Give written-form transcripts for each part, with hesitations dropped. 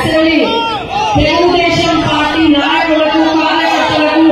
Assembly Telugu Desam party నాయకులకు కార్యకర్తలకు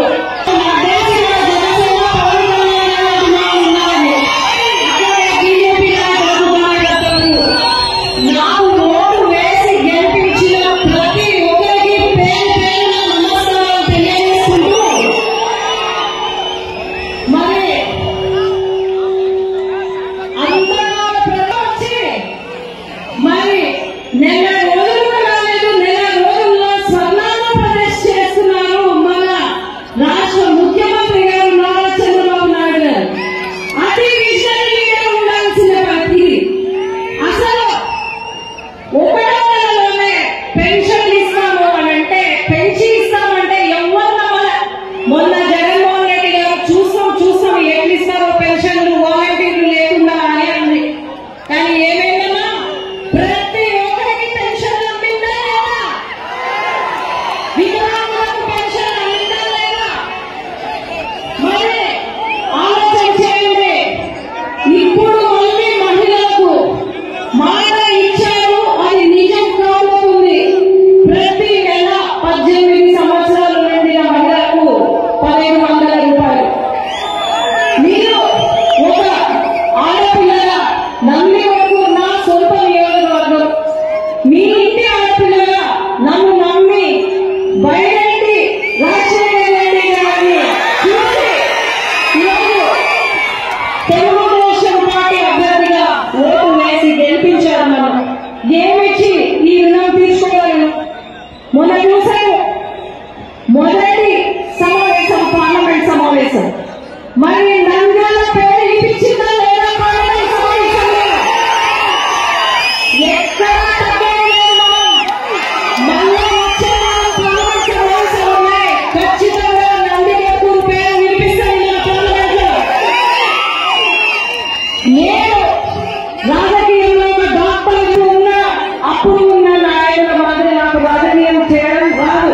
మొదటి సమావేశం పార్లమెంట్ సమావేశం మరి నంద్యాల పేరు వినిపించిందా లేదా? పార్లమెంట్ సమావేశంలో ఎక్కడ మళ్ళా వచ్చే పార్లమెంట్ సమావేశంలోనే ఖచ్చితంగా నందికేపూర్ పేరు వినిపిస్తుంది నా పార్లమెంట్ లో. నేను రాజకీయంలో ఒక డాక్టర్ ఉన్నా, అప్పుడు ఉన్న నాయకుల మాదిరి నాకు రాజకీయం చేయడం రాదు.